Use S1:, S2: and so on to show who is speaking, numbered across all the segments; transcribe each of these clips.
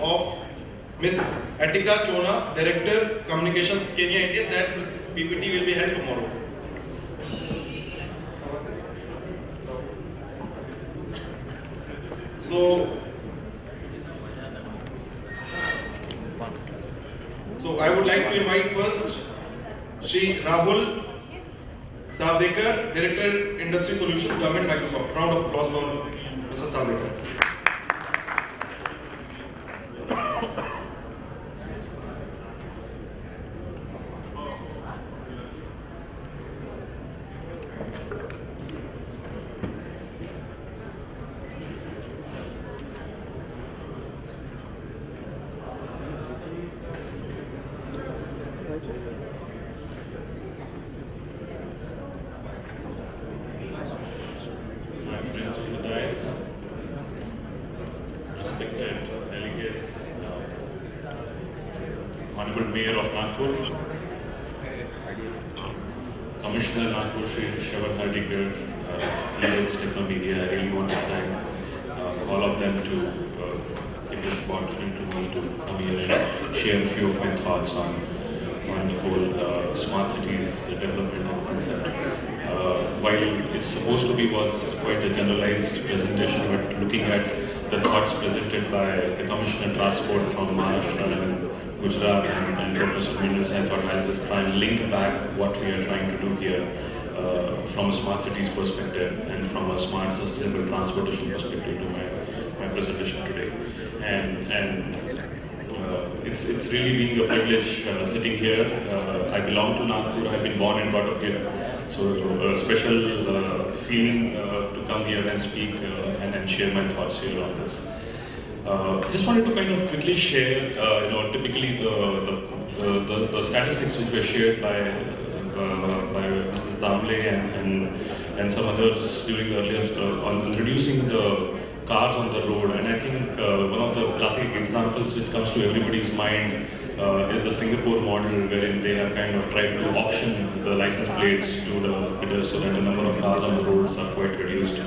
S1: of Ms. Attica Chona, Director, Communications, Kenya, India. That PPT will be held tomorrow. So I would like to invite first Shri Rahul Savdekar, Director, Industry Solutions, Government, Microsoft. Round of applause for Mr. Savdekar.
S2: My friends on the dais, respected delegates, Honorable Mayor of Nagpur, Commissioner Nagpur, Shri Savdekar, Leaders Technomedia. I really want to thank all of them to give this opportunity to me to come here and share a few of my thoughts on the whole smart cities development and concept. While it's supposed to be was quite a generalized presentation, but looking at the thoughts presented by the Commissioner Transport from Maharashtra and Gujarat and Professor Mindus, I thought I'll just try and link back what we are trying to do here from a smart cities perspective and from a smart sustainable transportation perspective to my presentation today. And it's really being a privilege sitting here. I belong to Nagpur. I've been born and brought up here, so a special feeling to come here and speak and share my thoughts here on this. Just wanted to kind of quickly share, typically the statistics which were shared by Mrs. Damle and some others during the earlier on reducing the cars on the road. And I think one of the classic examples which comes to everybody's mind is the Singapore model, wherein they have kind of tried to auction the license plates to the bidders so that the number of cars on the roads are quite reduced.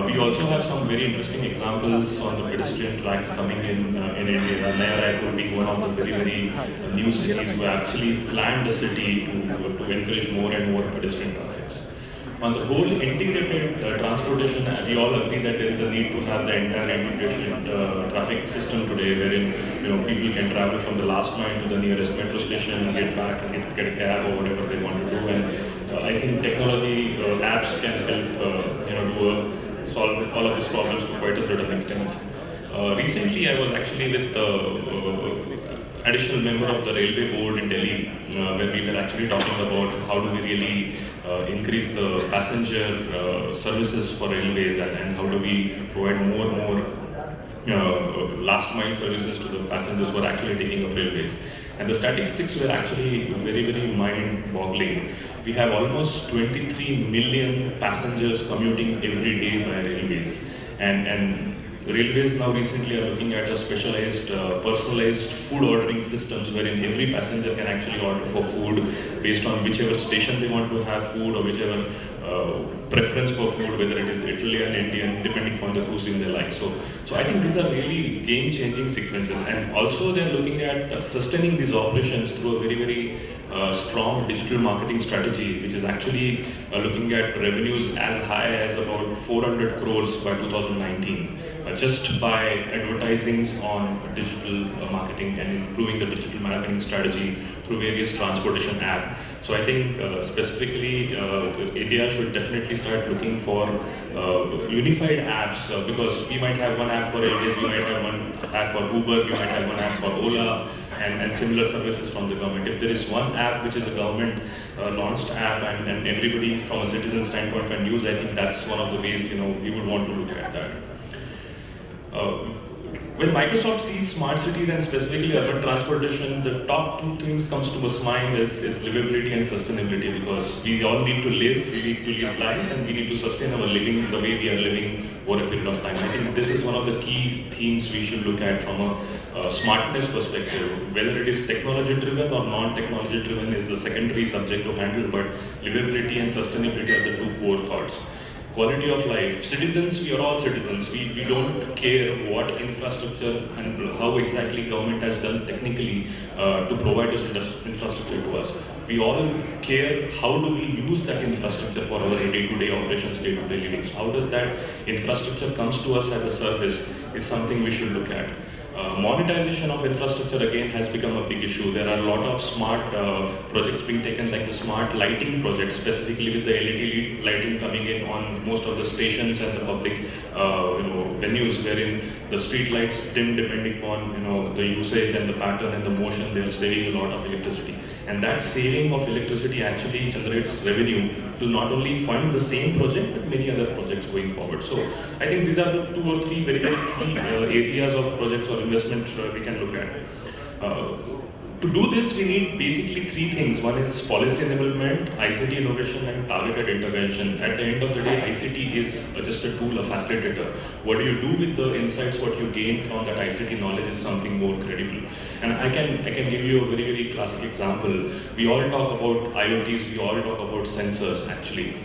S2: We also have some very interesting examples on the pedestrian tracks coming in India. Nagpur being one of the very new cities who actually planned the city to encourage more and more pedestrian traffics. On the whole integrated transportation, we all agree that there is a need to have the entire integrated traffic system today, wherein people can travel from the last mile to the nearest metro station, get back and get a cab or whatever they want to do. And I think technology apps can help solve all of these problems to quite a certain extent. Recently, I was actually with the additional member of the railway board in Delhi, where we were actually talking about how do we really increase the passenger services for railways and how do we provide more and more last mile services to the passengers who are actually taking up railways. And the statistics were actually very, very mind-boggling. We have almost 23 million passengers commuting every day by railways. And railways now recently are looking at a specialized, personalized food ordering systems wherein every passenger can actually order for food based on whichever station they want to have food or whichever preference for food, whether it is Italian, Indian, depending on the cuisine they like. So I think these are really game-changing sequences, and also they are looking at sustaining these operations through a very, very strong digital marketing strategy, which is actually looking at revenues as high as about 400 crores by 2019. Just by advertising on digital marketing and improving the digital marketing strategy through various transportation apps. So I think specifically India should definitely start looking for unified apps because we might have one app for railways, we might have one app for Uber, we might have one app for Ola and similar services from the government. If there is one app which is a government launched app and everybody from a citizen standpoint can use, I think that's one of the ways we would want to look at that. When Microsoft sees smart cities and specifically urban transportation, the top two things comes to us mind is livability and sustainability, because we all need to live, we need to live lives, and we need to sustain our living the way we are living over a period of time. I think this is one of the key themes we should look at from a smartness perspective. Whether it is technology driven or non-technology driven is the secondary subject to handle, but livability and sustainability are the two core thoughts. quality of life. Citizens, we are all citizens. We don't care what infrastructure and how exactly government has done technically to provide this infrastructure to us. We all care how do we use that infrastructure for our day-to-day operations, day-to-day living. So how does that infrastructure comes to us as a service is something we should look at. Monetization of infrastructure again has become a big issue. There are a lot of smart projects being taken, like the smart lighting project, specifically with the LED lighting coming in on most of the stations and the public venues, wherein the street lights dim depending on the usage and the pattern and the motion. They are saving a lot of electricity, and that saving of electricity actually generates revenue to not only fund the same project but many other projects going forward. So I think these are the 2 or 3 very key areas of projects or investment we can look at. To do this, we need basically 3 things. One is policy enablement, ICT innovation, and targeted intervention. At the end of the day, ICT is just a tool, a facilitator. What do you do with the insights, what you gain from that ICT knowledge is something more credible. And I can give you a very, very classic example. We all talk about IoTs, we all talk about sensors actually.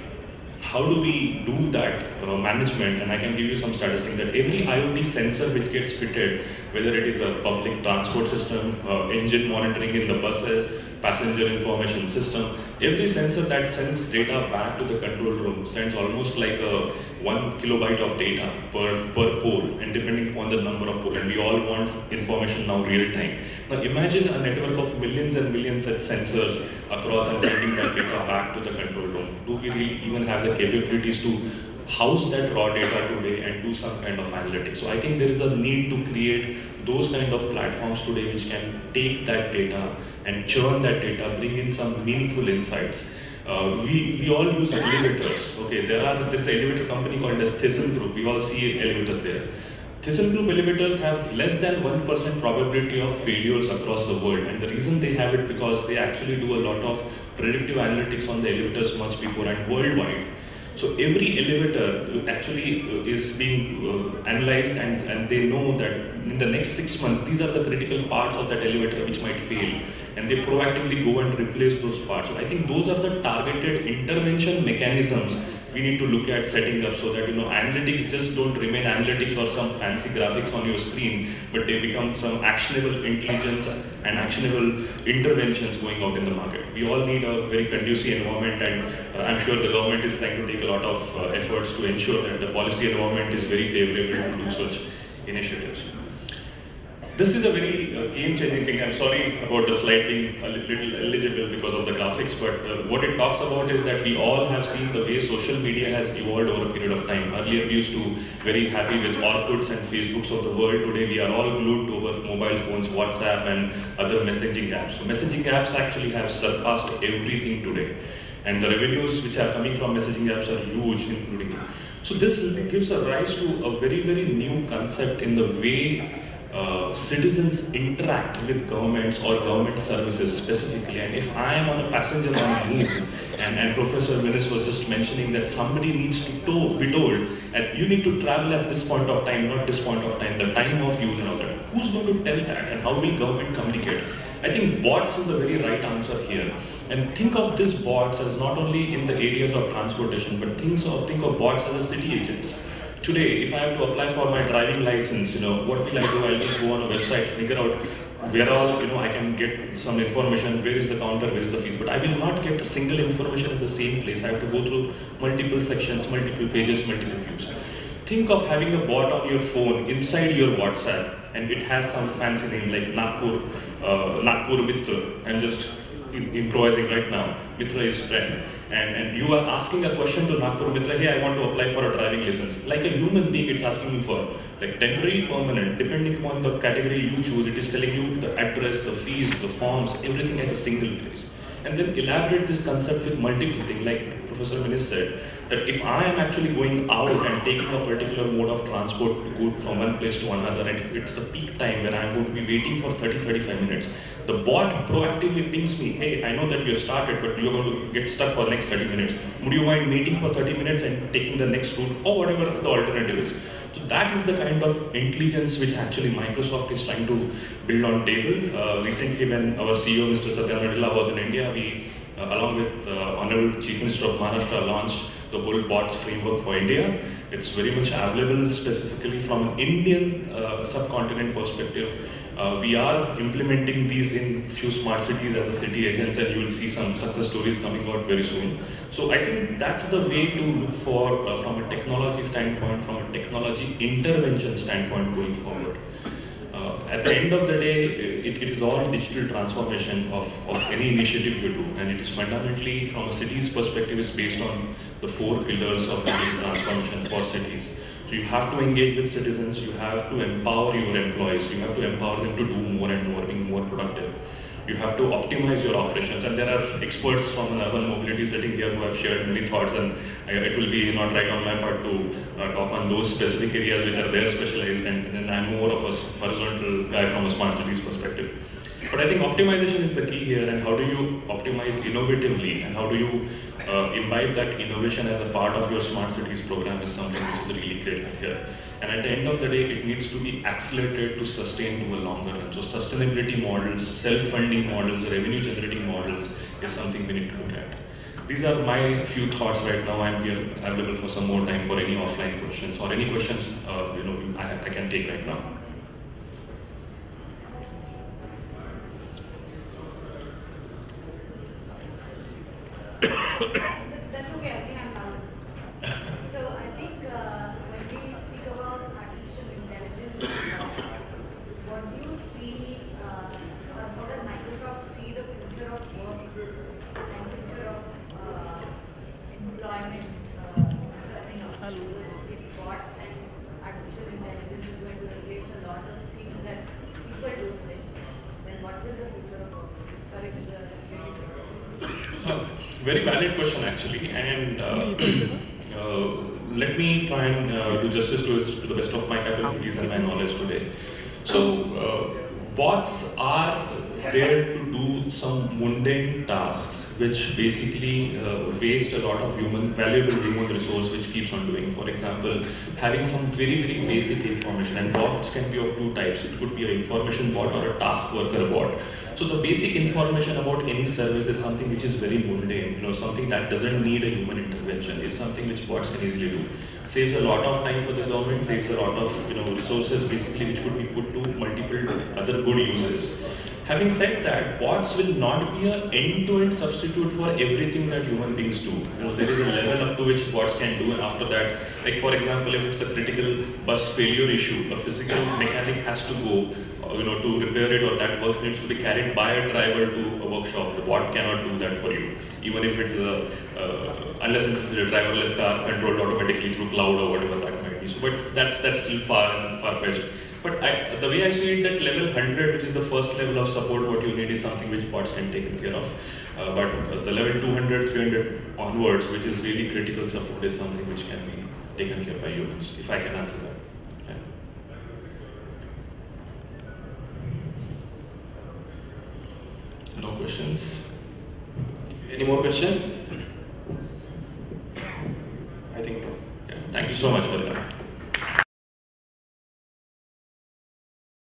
S2: How do we do that management? And I can give you some statistics that every IoT sensor which gets fitted, whether it is a public transport system, engine monitoring in the buses, passenger information system, every sensor that sends data back to the control room sends almost like a 1 kilobyte of data per pole, and depending upon the number of poles, and we all want information now real time. Now imagine a network of millions and millions of sensors across and sending that data back to the control room. Do we really even have the capabilities to house that raw data today and do some kind of analytics? So I think there is a need to create those kind of platforms today which can take that data and churn that data, bring in some meaningful insights. We all use elevators. Okay, there is an elevator company called as ThyssenKrupp. We all see elevators there. ThyssenKrupp elevators have less than 1% probability of failures across the world, and the reason they have it because they actually do a lot of predictive analytics on the elevators much before and worldwide. So every elevator actually is being analyzed, and they know that in the next 6 months, these are the critical parts of that elevator which might fail, and they proactively go and replace those parts. So I think those are the targeted intervention mechanisms we need to look at setting up, so that analytics just don't remain analytics or some fancy graphics on your screen, but they become some actionable intelligence and actionable interventions going out in the market. We all need a very conducive environment, and I'm sure the government is trying to take a lot of efforts to ensure that the policy environment is very favorable to do such initiatives. This is a very game-changing thing. I'm sorry about the slide being a little illegible because of the graphics, but what it talks about is that we all have seen the way social media has evolved over a period of time. Earlier we used to very happy with Orkuts and Facebooks of the world. Today we are all glued to our mobile phones, WhatsApp and other messaging apps. So messaging apps actually have surpassed everything today. And the revenues which are coming from messaging apps are huge, including. So this gives a rise to a very, very new concept in the way citizens interact with governments or government services specifically. And if I am on a passenger on a move, and Professor Minis was just mentioning that somebody needs to be told, and you need to travel at this point of time, not this point of time, the time of use and all that. Who's going to tell that, and how will government communicate? I think bots is a very right answer here. And think of these bots as not only in the areas of transportation, but think of bots as a city agents. Today, if I have to apply for my driving license, what will I do? I'll just go on a website, figure out where all, I can get some information, where is the counter, where is the fees. But I will not get a single information in the same place. I have to go through multiple sections, multiple pages, multiple views. Think of having a bot on your phone inside your WhatsApp, and it has some fancy name like Nagpur Mitra. I'm just improvising right now. Mitra is friend. And you are asking a question to Nagpur Mitra, hey, I want to apply for a driving license. Like a human being, it's asking you for like temporary, permanent, depending upon the category you choose. It is telling you the address, the fees, the forms, everything at a single place. And then elaborate this concept with multiple things, like Professor Minis said, that if I am actually going out and taking a particular mode of transport to go from one place to another, and if it's a peak time when I'm going to be waiting for 30-35 minutes, the bot proactively pings me, hey, I know that you started, but you're going to get stuck for the next 30 minutes. Would you mind waiting for 30 minutes and taking the next route, or whatever the alternative is? So that is the kind of intelligence which actually Microsoft is trying to build on table. Recently, when our CEO, Mr. Satyanarayana, was in India, we, along with Honorable Chief Minister of Maharashtra, launched the whole bots framework for India. It's very much available specifically from an Indian subcontinent perspective. We are implementing these in few smart cities as a city agents, and you will see some success stories coming out very soon. So I think that's the way to look for from a technology standpoint, from a technology intervention standpoint going forward. At the end of the day, it is all digital transformation of any initiative you do, and it is fundamentally, from a city's perspective, is based on the 4 pillars of digital transformation for cities. So you have to engage with citizens, you have to empower your employees, you have to empower them to do more and more, being more productive. You have to optimize your operations, and there are experts from an urban mobility setting here who have shared many thoughts, and it will be not right on my part to talk on those specific areas which are their specialized, and I'm more of a horizontal guy from a smart cities perspective. But I think optimization is the key here, and how do you optimize innovatively, and how do you imbibe that innovation as a part of your smart cities program is something which is really critical here. And at the end of the day, it needs to be accelerated to sustain to a longer run. So sustainability models, self-funding models, revenue generating models is something we need to look at. These are my few thoughts right now. I'm here available for some more time for any offline questions or any questions I can take right now.
S3: That's okay, I think I'm done. So I think when we speak about artificial intelligence, what do you see, or how does Microsoft see the future of work and future of employment turning up? Because if bots and artificial intelligence is going to replace a lot of things that people do today, then what will the future of work be? Sorry, this is a
S2: very valid question actually, and let me try and do justice to the best of my capabilities and my knowledge today. So bots are there to do some mundane tasks which basically waste a lot of valuable human resource which keeps on doing. For example, having some very basic information, and bots can be of 2 types. It could be an information bot or a task worker bot. So the basic information about any service is something which is very mundane, something that doesn't need a human intervention, is something which bots can easily do. Saves a lot of time for the government, saves a lot of resources basically which could be put to multiple other good uses. Having said that, bots will not be an end-to-end substitute for everything that human beings do. There is a level up to which bots can do, and after that, like for example, if it's a critical bus failure issue, a physical mechanic has to go, to repair it, or that bus needs to be carried by a driver to a workshop. The bot cannot do that for you, even if it's unless it's a driverless car controlled automatically through cloud or whatever that might be. So, but that's still far-fetched. But the way I see it, that level 100, which is the first level of support, what you need is something which bots can take care of. But the level 200, 300 onwards, which is really critical support, is something which can be taken care by humans, if I can answer that. Yeah. No questions?
S1: Any more questions? I think no.
S2: Yeah. Thank you so much for that.